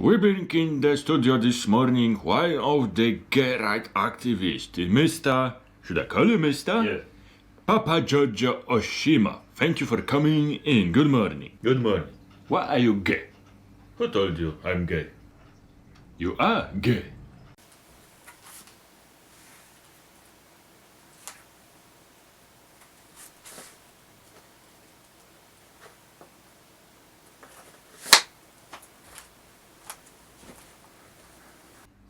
We've been in the studio this morning. One of the gay right activists, should I call him Mr.? Yes. Papa Giorgio Oshima. Thank you for coming in. Good morning. Good morning. Why are you gay? Who told you I'm gay? You are gay.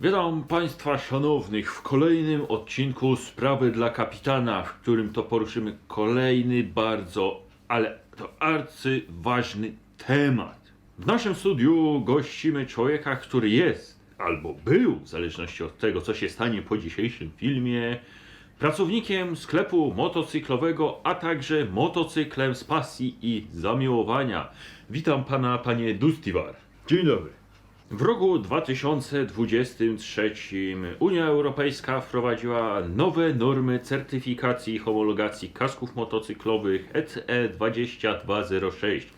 Witam Państwa szanownych w kolejnym odcinku Sprawy dla Kapitana, w którym to poruszymy kolejny bardzo, ale to arcyważny temat. W naszym studiu gościmy człowieka, który jest, albo był, w zależności od tego, co się stanie po dzisiejszym filmie, pracownikiem sklepu motocyklowego, a także motocyklem z pasji i zamiłowania. Witam Pana, Panie Dustivar. Dzień dobry. W roku 2023 Unia Europejska wprowadziła nowe normy certyfikacji i homologacji kasków motocyklowych ECE 2206.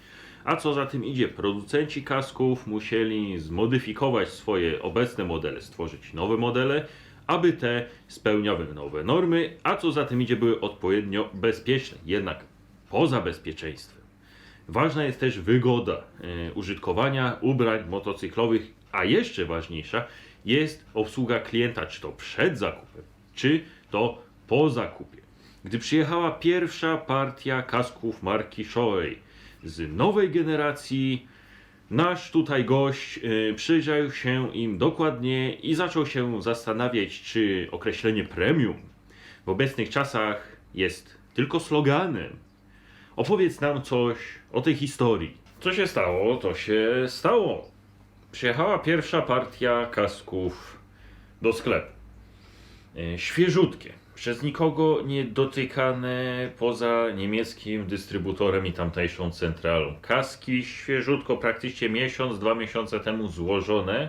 A co za tym idzie, producenci kasków musieli zmodyfikować swoje obecne modele, stworzyć nowe modele, aby te spełniały nowe normy, a co za tym idzie, były odpowiednio bezpieczne. Jednak poza bezpieczeństwem ważna jest też wygoda użytkowania ubrań motocyklowych, a jeszcze ważniejsza jest obsługa klienta, czy to przed zakupem, czy to po zakupie. Gdy przyjechała pierwsza partia kasków marki Shoei z nowej generacji, nasz tutaj gość przyjrzał się im dokładnie i zaczął się zastanawiać, czy określenie premium w obecnych czasach jest tylko sloganem. Opowiedz nam coś o tej historii. Co się stało, to się stało. Przyjechała pierwsza partia kasków do sklepu. Świeżutkie, przez nikogo nie dotykane poza niemieckim dystrybutorem i tamtejszą centralą. Kaski świeżutko, praktycznie miesiąc, 2 miesiące temu złożone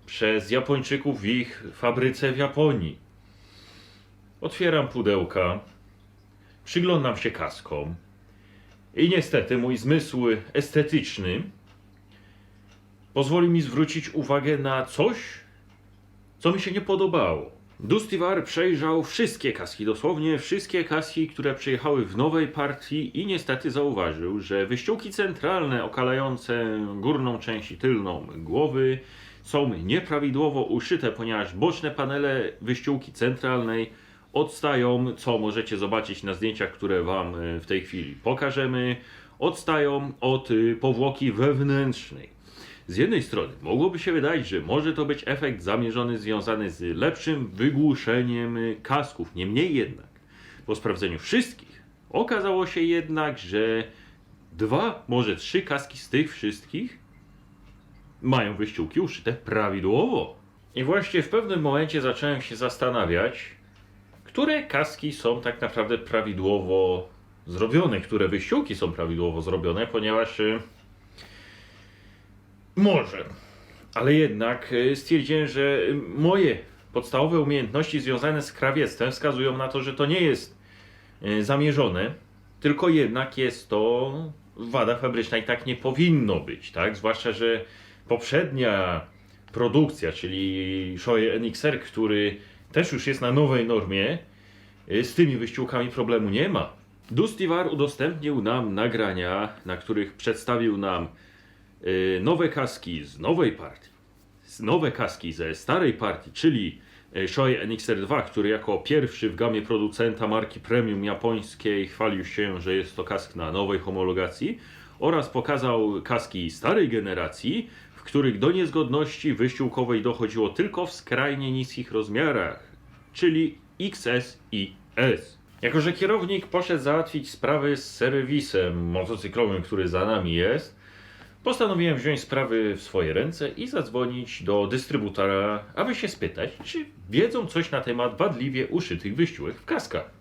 przez Japończyków w ich fabryce w Japonii. Otwieram pudełka, przyglądam się kaskom. I niestety mój zmysł estetyczny pozwoli mi zwrócić uwagę na coś, co mi się nie podobało. Dustivar przejrzał wszystkie kaski, dosłownie wszystkie kaski, które przyjechały w nowej partii i niestety zauważył, że wyściółki centralne okalające górną część i tylną głowy są nieprawidłowo uszyte, ponieważ boczne panele wyściółki centralnej odstają, co możecie zobaczyć na zdjęciach, które Wam w tej chwili pokażemy, odstają od powłoki wewnętrznej. Z jednej strony mogłoby się wydać, że może to być efekt zamierzony związany z lepszym wygłuszeniem kasków. Niemniej jednak, po sprawdzeniu wszystkich, okazało się jednak, że 2, może 3 kaski z tych wszystkich mają wyściółki uszyte prawidłowo. I właśnie w pewnym momencie zacząłem się zastanawiać, które kaski są tak naprawdę prawidłowo zrobione, które wyściółki są prawidłowo zrobione, ponieważ może, ale jednak stwierdziłem, że moje podstawowe umiejętności związane z krawiectwem wskazują na to, że to nie jest zamierzone, tylko jednak jest to wada fabryczna i tak nie powinno być, tak? Zwłaszcza, że poprzednia produkcja, czyli Shoei NXR, który też już jest na nowej normie, z tymi wyściółkami problemu nie ma. Dustivar udostępnił nam nagrania, na których przedstawił nam nowe kaski z nowej partii, nowe kaski ze starej partii, czyli Shoei NXR2, który jako pierwszy w gamie producenta marki premium japońskiej chwalił się, że jest to kask na nowej homologacji, oraz pokazał kaski starej generacji, w których do niezgodności wyściółkowej dochodziło tylko w skrajnie niskich rozmiarach, czyli XS i S. Jako że kierownik poszedł załatwić sprawy z serwisem motocyklowym, który za nami jest, postanowiłem wziąć sprawy w swoje ręce i zadzwonić do dystrybutora, aby się spytać, czy wiedzą coś na temat wadliwie uszytych wyściółek w kaskach.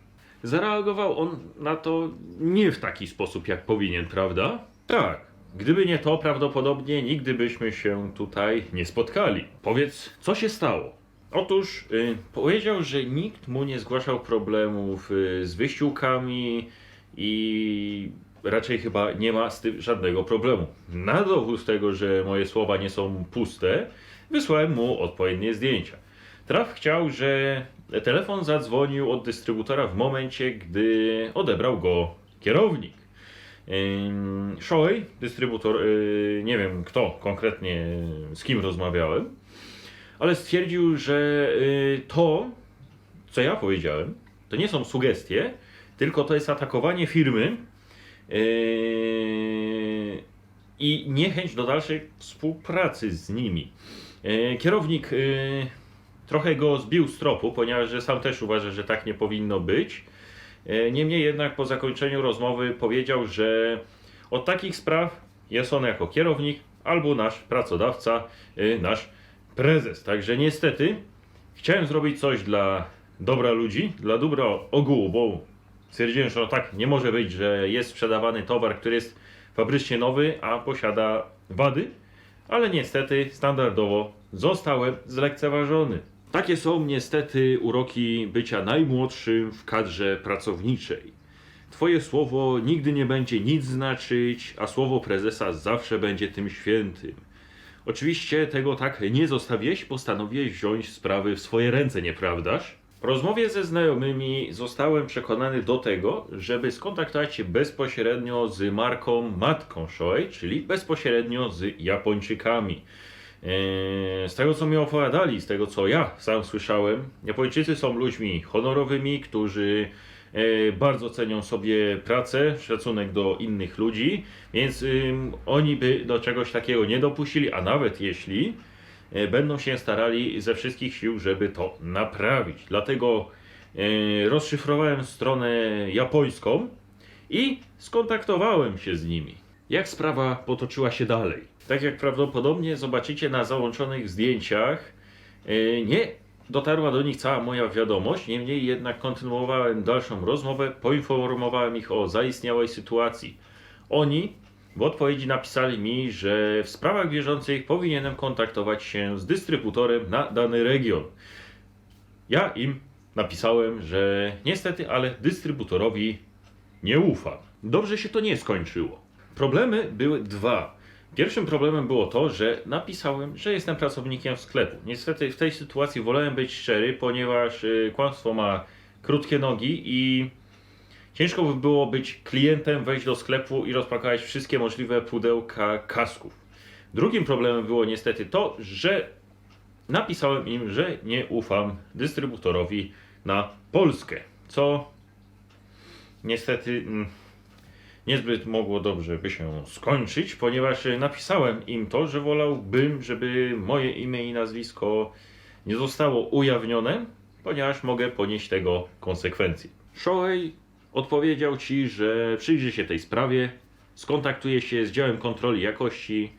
Zareagował on na to nie w taki sposób, jak powinien, prawda? Tak. Gdyby nie to, prawdopodobnie nigdy byśmy się tutaj nie spotkali. Powiedz, co się stało? Otóż powiedział, że nikt mu nie zgłaszał problemów z wyściółkami i raczej chyba nie ma z tym żadnego problemu. Na dowód tego, że moje słowa nie są puste, wysłałem mu odpowiednie zdjęcia. Traf chciał, że telefon zadzwonił od dystrybutora w momencie, gdy odebrał go kierownik. Shoei, dystrybutor, nie wiem kto konkretnie, z kim rozmawiałem, ale stwierdził, że to, co ja powiedziałem, to nie są sugestie, tylko to jest atakowanie firmy i niechęć do dalszej współpracy z nimi. Kierownik trochę go zbił z tropu, ponieważ że sam też uważa, że tak nie powinno być. Niemniej jednak po zakończeniu rozmowy powiedział, że od takich spraw jest on jako kierownik albo nasz pracodawca, nasz prezes. Także niestety chciałem zrobić coś dla dobra ludzi, dla dobra ogółu, bo stwierdziłem, że tak nie może być, że jest sprzedawany towar, który jest fabrycznie nowy, a posiada wady, ale niestety standardowo zostałem zlekceważony. Takie są niestety uroki bycia najmłodszym w kadrze pracowniczej. Twoje słowo nigdy nie będzie nic znaczyć, a słowo prezesa zawsze będzie tym świętym. Oczywiście tego tak nie zostawiłeś, postanowiłeś wziąć sprawy w swoje ręce, nieprawdaż? Po rozmowie ze znajomymi zostałem przekonany do tego, żeby skontaktować się bezpośrednio z marką matką Shoei, czyli bezpośrednio z Japończykami. Z tego co mi opowiadali, z tego co ja sam słyszałem, Japończycy są ludźmi honorowymi, którzy bardzo cenią sobie pracę, szacunek do innych ludzi, więc oni by do czegoś takiego nie dopuścili, a nawet jeśli będą się starali ze wszystkich sił, żeby to naprawić. Dlatego rozszyfrowałem stronę japońską i skontaktowałem się z nimi. Jak sprawa potoczyła się dalej? Tak jak prawdopodobnie zobaczycie na załączonych zdjęciach, nie dotarła do nich cała moja wiadomość, niemniej jednak kontynuowałem dalszą rozmowę, poinformowałem ich o zaistniałej sytuacji. Oni w odpowiedzi napisali mi, że w sprawach bieżących powinienem kontaktować się z dystrybutorem na dany region. Ja im napisałem, że niestety, ale dystrybutorowi nie ufam. Dobrze się to nie skończyło. Problemy były dwa. Pierwszym problemem było to, że napisałem, że jestem pracownikiem sklepu. Niestety w tej sytuacji wolałem być szczery, ponieważ kłamstwo ma krótkie nogi i ciężko by było być klientem, wejść do sklepu i rozpakować wszystkie możliwe pudełka kasków. Drugim problemem było niestety to, że napisałem im, że nie ufam dystrybutorowi na Polskę, co niestety niezbyt mogło dobrze by się skończyć, ponieważ napisałem im to, że wolałbym, żeby moje imię i nazwisko nie zostało ujawnione, ponieważ mogę ponieść tego konsekwencje. Shoei odpowiedział Ci, że przyjrzy się tej sprawie, skontaktuje się z działem kontroli jakości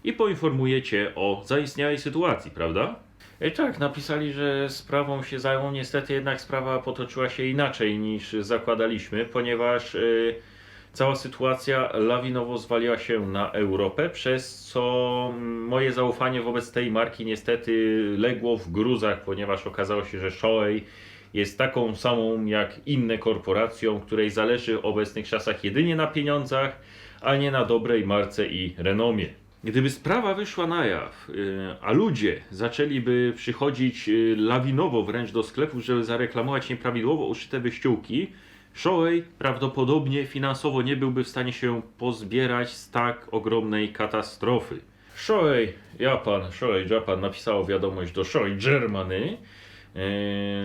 i poinformuje Cię o zaistniałej sytuacji, prawda? Tak, napisali, że sprawą się zajmą, niestety jednak sprawa potoczyła się inaczej niż zakładaliśmy, ponieważ cała sytuacja lawinowo zwaliła się na Europę, przez co moje zaufanie wobec tej marki niestety legło w gruzach, ponieważ okazało się, że Shoei jest taką samą jak inne korporacją, której zależy w obecnych czasach jedynie na pieniądzach, a nie na dobrej marce i renomie. Gdyby sprawa wyszła na jaw, a ludzie zaczęliby przychodzić lawinowo wręcz do sklepów, żeby zareklamować nieprawidłowo uszyte wyściółki, Shoei prawdopodobnie finansowo nie byłby w stanie się pozbierać z tak ogromnej katastrofy. Shoei Japan napisało wiadomość do Shoei Germany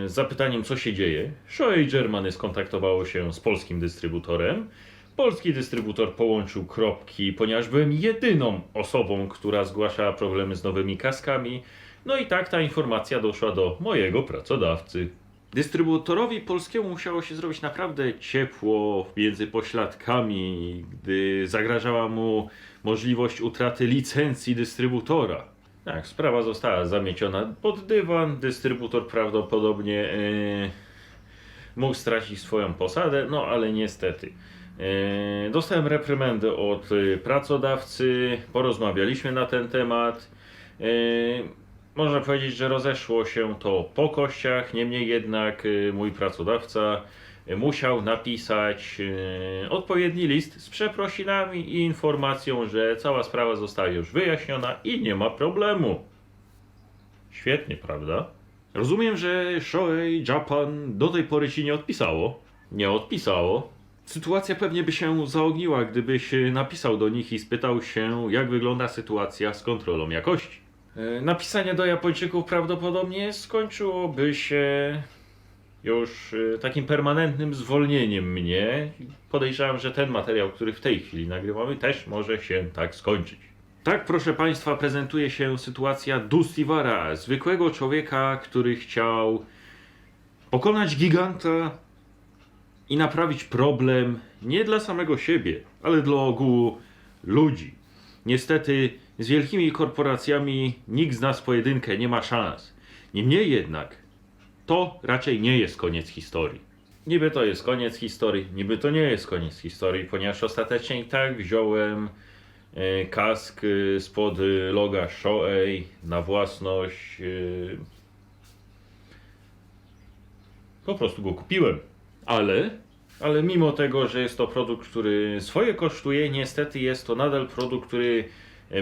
z zapytaniem, co się dzieje. Shoei Germany skontaktowało się z polskim dystrybutorem. Polski dystrybutor połączył kropki, ponieważ byłem jedyną osobą, która zgłaszała problemy z nowymi kaskami. No i tak ta informacja doszła do mojego pracodawcy. Dystrybutorowi polskiemu musiało się zrobić naprawdę ciepło między pośladkami, gdy zagrażała mu możliwość utraty licencji dystrybutora. Tak, sprawa została zamieciona pod dywan, dystrybutor prawdopodobnie mógł stracić swoją posadę, no ale niestety. Dostałem reprymendę od pracodawcy, porozmawialiśmy na ten temat. Można powiedzieć, że rozeszło się to po kościach, niemniej jednak mój pracodawca musiał napisać odpowiedni list z przeprosinami i informacją, że cała sprawa została już wyjaśniona i nie ma problemu. Świetnie, prawda? Rozumiem, że Shoei Japan do tej pory ci nie odpisało. Nie odpisało. Sytuacja pewnie by się zaogniła, gdybyś napisał do nich i spytał się, jak wygląda sytuacja z kontrolą jakości. Napisanie do Japończyków prawdopodobnie skończyłoby się już takim permanentnym zwolnieniem mnie. Podejrzewam, że ten materiał, który w tej chwili nagrywamy, też może się tak skończyć. Tak, proszę Państwa, prezentuje się sytuacja Dustivara, zwykłego człowieka, który chciał pokonać giganta i naprawić problem nie dla samego siebie, ale dla ogółu ludzi. Niestety z wielkimi korporacjami nikt z nas w pojedynkę nie ma szans. Niemniej jednak to raczej nie jest koniec historii. Niby to jest koniec historii, niby to nie jest koniec historii, ponieważ ostatecznie i tak wziąłem kask spod loga Shoei na własność. Po prostu go kupiłem. Ale mimo tego, że jest to produkt, który swoje kosztuje, niestety jest to nadal produkt, który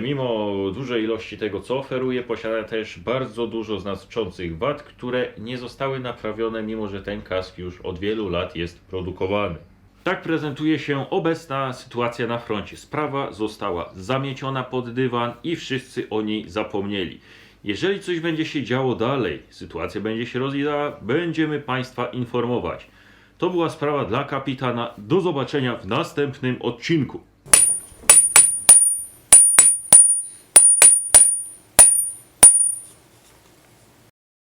mimo dużej ilości tego, co oferuje, posiada też bardzo dużo znaczących wad, które nie zostały naprawione, mimo że ten kask już od wielu lat jest produkowany. Tak prezentuje się obecna sytuacja na froncie. Sprawa została zamieciona pod dywan i wszyscy o niej zapomnieli. Jeżeli coś będzie się działo dalej, sytuacja będzie się rozwijała, będziemy Państwa informować. To była sprawa dla kapitana. Do zobaczenia w następnym odcinku.